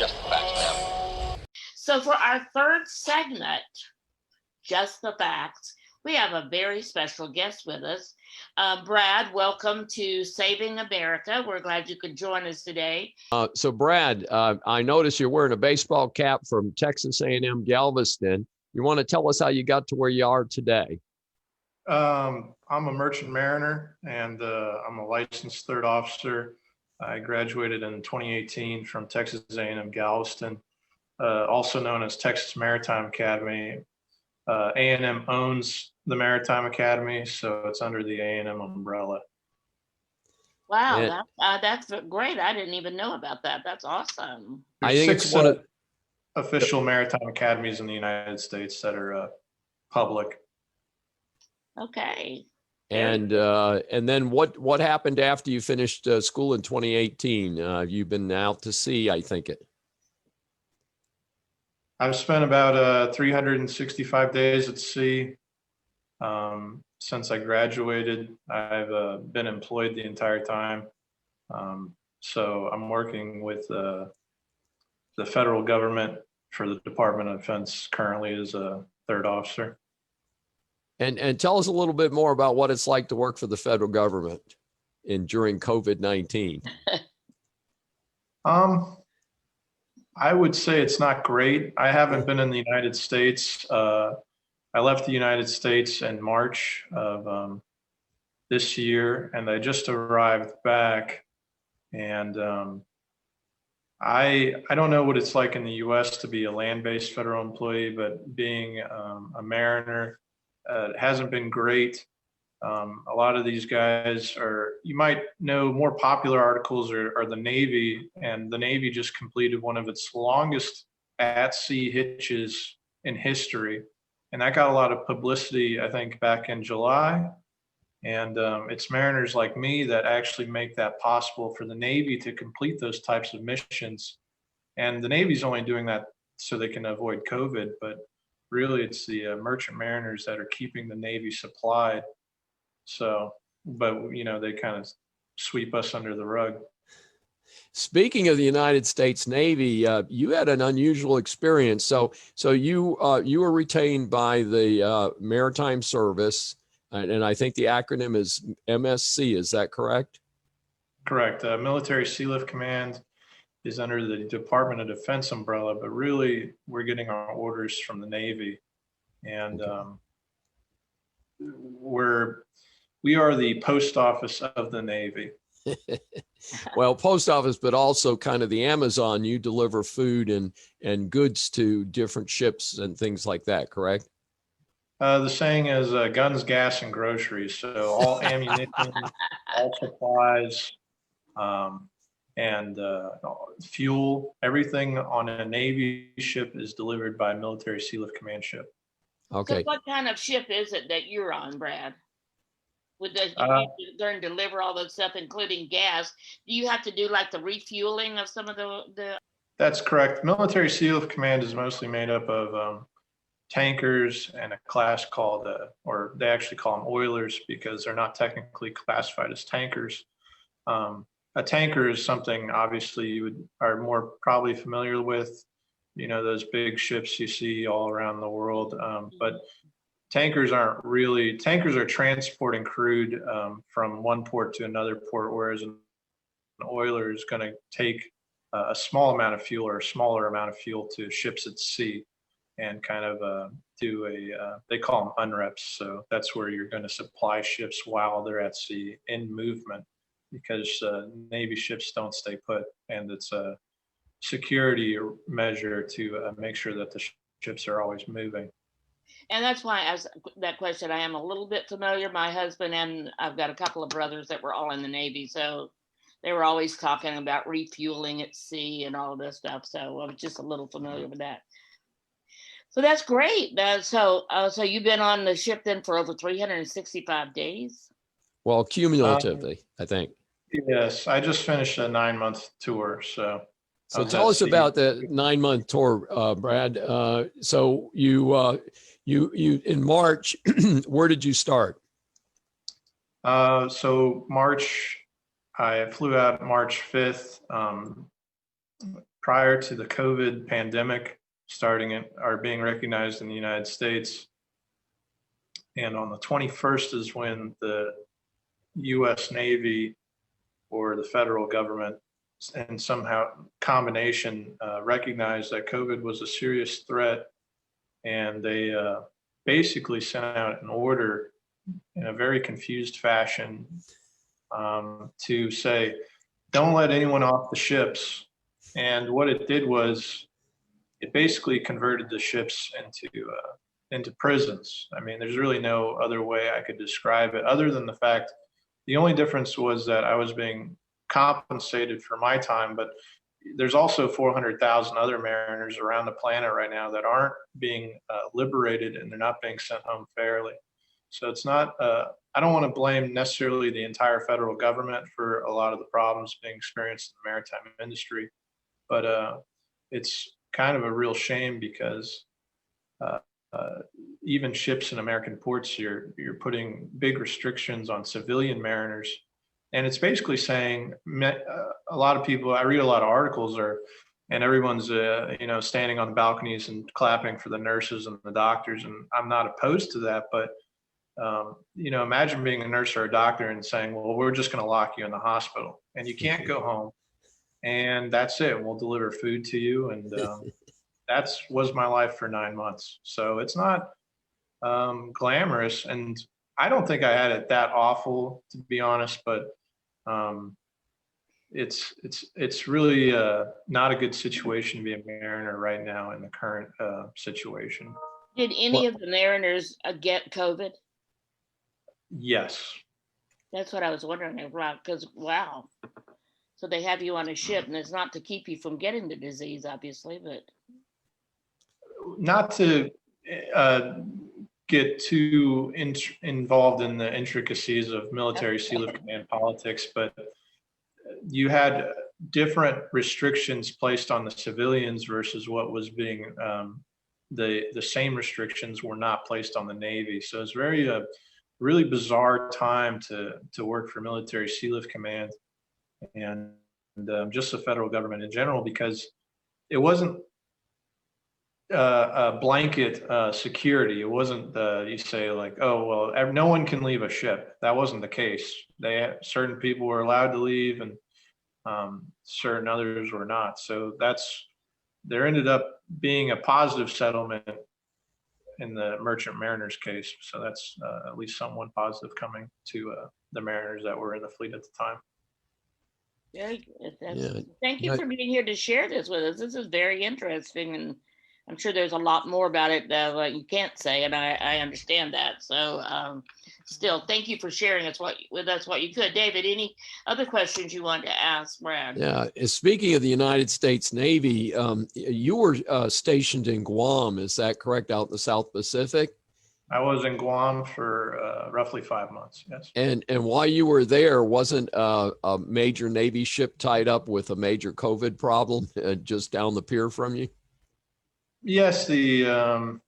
Just the facts, ma'am. So for our third segment, Just the Facts, we have a very special guest with us. Brad, welcome to Saving America. We're glad you could join us today. So Brad, I noticed you're wearing a baseball cap from Texas A&M Galveston. You want to tell us how you got to where you are today? I'm a merchant mariner, and I'm a licensed third officer. I graduated in 2018 from Texas A&M Galveston, also known as Texas Maritime Academy. A&M owns the Maritime Academy, so it's under the A&M umbrella. Wow, that's great. I didn't even know about that. That's awesome. I think it's one of official maritime academies in the United States that are public. Okay. And then what happened after you finished school in 2018? You've been out to sea, I think it. I've spent about 365 days at sea. Since I graduated, I've been employed the entire time. So I'm working with the federal government for the Department of Defense currently as a third officer. And tell us a little bit more about what it's like to work for the federal government during COVID-19. I would say it's not great. I haven't been in the United States. I left the United States in March of this year, and I just arrived back. And I don't know what it's like in the U.S. to be a land-based federal employee, but being a mariner, it hasn't been great. A lot of these guys are, you might know, more popular articles are the Navy, and the Navy just completed one of its longest at-sea hitches in history. And that got a lot of publicity, I think, back in July. And it's mariners like me that actually make that possible for the Navy to complete those types of missions. And the Navy's only doing that so they can avoid COVID, but really it's the merchant mariners that are keeping the Navy supplied. So, but you know, they kind of sweep us under the rug. Speaking of the United States Navy, you had an unusual experience. So you were retained by the Maritime Service, and I think the acronym is MSC. Is that correct? Correct. Military Sealift Command is under the Department of Defense umbrella, but really we're getting our orders from the Navy, and we are the post office of the Navy. Well, post office, but also kind of the Amazon. You deliver food and goods to different ships and things like that, correct? The saying is guns, gas, and groceries. So all ammunition, all supplies, and fuel, everything on a Navy ship is delivered by a Military Sealift Command ship. Okay. So what kind of ship is it that you're on, Brad? Would you learn to deliver all that stuff, including gas? Do you have to do like the refueling of some of the? That's correct. Military Sealift Command is mostly made up of tankers and a class called, or they actually call them oilers because they're not technically classified as tankers. A tanker is something obviously you are more probably familiar with, you know, those big ships you see all around the world, but tankers are transporting crude from one port to another port, whereas an oiler is going to take a small amount of fuel or a smaller amount of fuel to ships at sea and kind of do they call them unreps. So that's where you're going to supply ships while they're at sea in movement, because Navy ships don't stay put, and it's a security measure to make sure that the ships are always moving. And that's why I asked that question. I am a little bit familiar. My husband and I've got a couple of brothers that were all in the Navy, so they were always talking about refueling at sea and all this stuff. So I was just a little familiar with that. So that's great. So you've been on the ship then for over 365 days? Well, cumulatively, I think. Yes, I just finished a 9-month tour. So tell us about the 9-month tour, Brad. So you in March, where did you start? So March, I flew out March 5th. prior to the COVID pandemic are being recognized in the United States. And on the 21st is when the US Navy or the federal government and somehow combination recognized that COVID was a serious threat. And they basically sent out an order in a very confused fashion to say, don't let anyone off the ships. And what it did was it basically converted the ships into prisons. I mean, there's really no other way I could describe it other than the fact the only difference was that I was being compensated for my time, but there's also 400,000 other mariners around the planet right now that aren't being liberated, and they're not being sent home fairly. So it's not, I don't want to blame necessarily the entire federal government for a lot of the problems being experienced in the maritime industry, but it's kind of a real shame because even ships in American ports, you're putting big restrictions on civilian mariners. And it's basically saying a lot of people, I read a lot of articles and everyone's, standing on the balconies and clapping for the nurses and the doctors. And I'm not opposed to that, but, imagine being a nurse or a doctor and saying, well, we're just going to lock you in the hospital and you can't go home. And that's it. We'll deliver food to you. And was my life for 9 months. So it's not glamorous. And I don't think I had it that awful, to be honest, but it's really not a good situation to be a mariner right now in the current situation. Did any of the mariners get COVID? Yes. That's what I was wondering about, because wow. So they have you on a ship, and it's not to keep you from getting the disease, obviously, but. Not to get too involved in the intricacies of military SEAL Command politics, but you had different restrictions placed on the civilians versus what was being, the same restrictions were not placed on the Navy. So it's really bizarre time to work for military SEAL Command and just the federal government in general, because it wasn't a blanket security. It wasn't you say like, oh, well, no one can leave a ship. That wasn't the case. Certain people were allowed to leave and certain others were not. So there ended up being a positive settlement in the merchant mariners case. So that's at least somewhat positive coming to the mariners that were in the fleet at the time. Very good. Thank you for being here to share this with us. This is very interesting, and I'm sure there's a lot more about it that you can't say, and I understand that. So still, thank you for sharing with us what you could. David, any other questions you want to ask Brad? Yeah, speaking of the United States Navy, you were stationed in Guam, is that correct, out in the South Pacific? I was in Guam for roughly 5 months, yes. And while you were there, wasn't a major Navy ship tied up with a major COVID problem just down the pier from you? Yes, the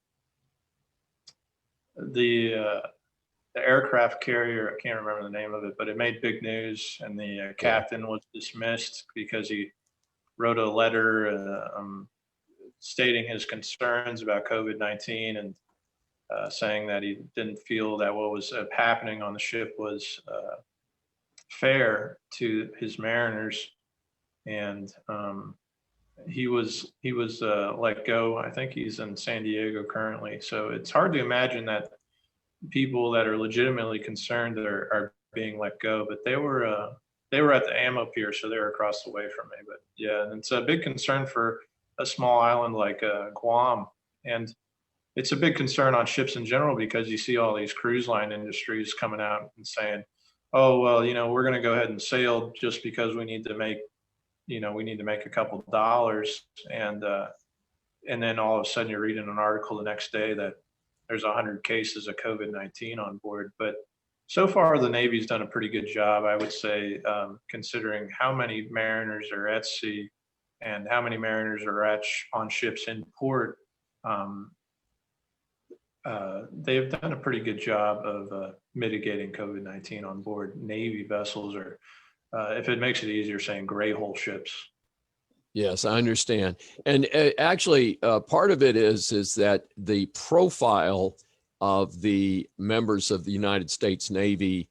aircraft carrier, I can't remember the name of it, but it made big news, and the captain was dismissed because he wrote a letter stating his concerns about COVID-19 and saying that he didn't feel that what was happening on the ship was fair to his mariners, and he was let go. I think he's in San Diego currently. So it's hard to imagine that people that are legitimately concerned are being let go. But they were at the ammo pier, so they were across the way from me. But yeah, and it's a big concern for a small island like Guam, and it's a big concern on ships in general because you see all these cruise line industries coming out and saying, "Oh well, we're going to go ahead and sail just because we need to make." We need to make a couple dollars, and then all of a sudden you're reading an article the next day that there's 100 cases of COVID-19 on board. But so far the Navy's done a pretty good job, I would say, considering how many mariners are at sea and how many mariners are on ships in port. They've done a pretty good job of mitigating COVID-19 on board Navy vessels, or if it makes it easier, saying gray hole ships. Yes, I understand. And actually, part of it is that the profile of the members of the United States Navy,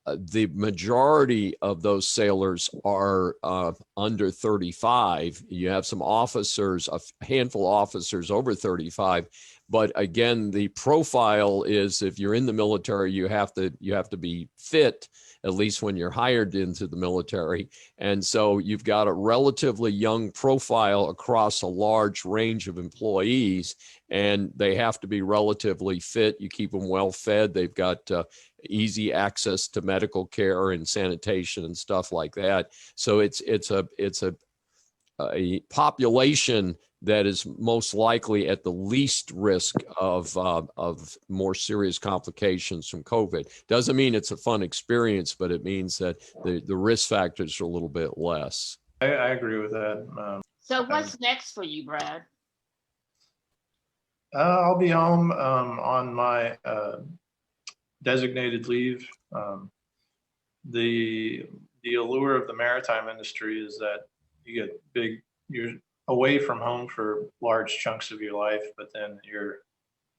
the majority of those sailors are under 35. You have some officers, a handful of officers over 35. But again, the profile is if you're in the military, you have to be fit, at least when you're hired into the military. And so you've got a relatively young profile across a large range of employees, and they have to be relatively fit. You keep them well fed. They've got easy access to medical care and sanitation and stuff like that. So it's a population that is most likely at the least risk of more serious complications from COVID. Doesn't mean it's a fun experience, but it means that the risk factors are a little bit less. I agree with that. So what's next for you, Brad? I'll be home on my designated leave. The allure of the maritime industry is that you get you're away from home for large chunks of your life, but then you're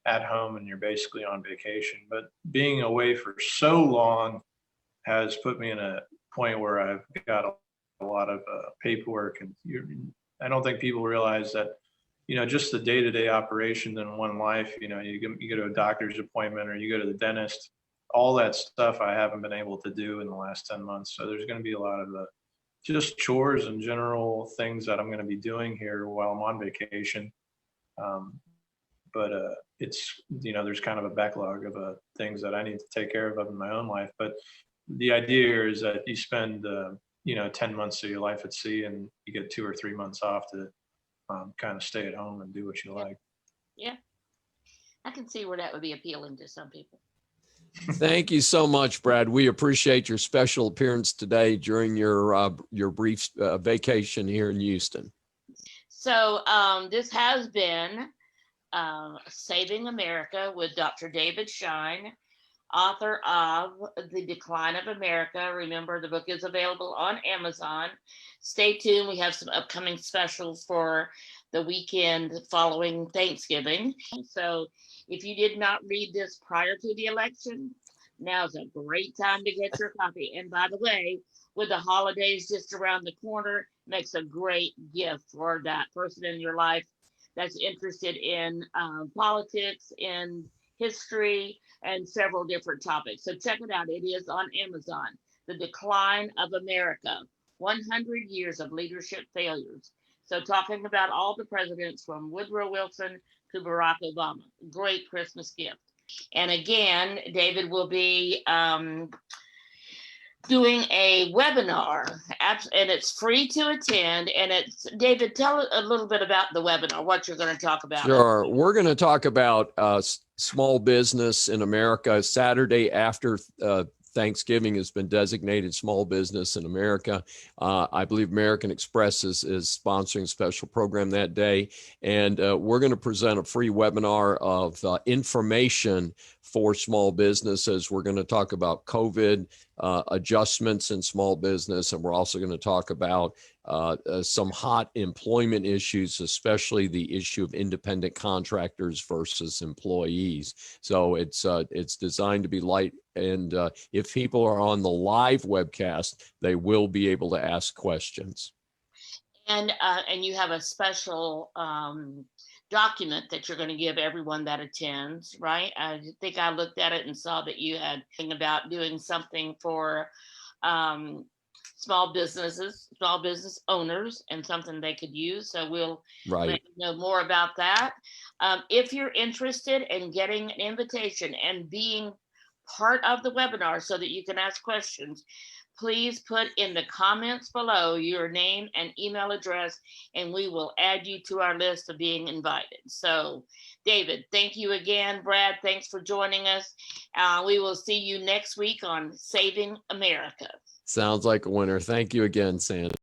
at home and you're basically on vacation. But being away for so long has put me in a point where I've got a lot of paperwork, and I don't think people realize that, just the day-to-day operations in one life, you go to a doctor's appointment or you go to the dentist, all that stuff I haven't been able to do in the last 10 months. So there's going to be a lot of just chores and general things that I'm going to be doing here while I'm on vacation. But it's, there's kind of a backlog of things that I need to take care of in my own life. But the idea is that you spend, 10 months of your life at sea, and you get 2 or 3 months off to kind of stay at home and do what you like. Yeah, I can see where that would be appealing to some people. Thank you so much, Brad. We appreciate your special appearance today during your brief vacation here in Houston. So this has been Saving America with Dr. David Schein, author of The Decline of America. Remember, the book is available on Amazon. Stay tuned. We have some upcoming specials for the weekend following Thanksgiving. So if you did not read this prior to the election, now's a great time to get your copy. And by the way, with the holidays just around the corner, makes a great gift for that person in your life that's interested in politics, in history, and several different topics. So check it out. It is on Amazon. The Decline of America, 100 Years of Leadership Failures. So talking about all the presidents from Woodrow Wilson to Barack Obama. Great Christmas gift. And again, David will be doing a webinar, and it's free to attend. And it's, David, tell a little bit about the webinar, what you're going to talk about. Sure. We're going to talk about small business in America. Saturday after Thanksgiving has been designated Small Business in America. I believe American Express is sponsoring a special program that day. And we're going to present a free webinar of information for small businesses. We're going to talk about COVID adjustments in small business. And we're also going to talk about some hot employment issues, especially the issue of independent contractors versus employees. So it's designed to be light. And if people are on the live webcast, they will be able to ask questions. And you have a special document that you're going to give everyone that attends, right? I think I looked at it and saw that you had thing about doing something for small business owners and something they could use. So we'll let you know more about that. If you're interested in getting an invitation and being part of the webinar so that you can ask questions, please put in the comments below your name and email address, and we will add you to our list of being invited. So, David, thank you again. Brad, thanks for joining us. We will see you next week on Saving America. Sounds like a winner. Thank you again, Sandy.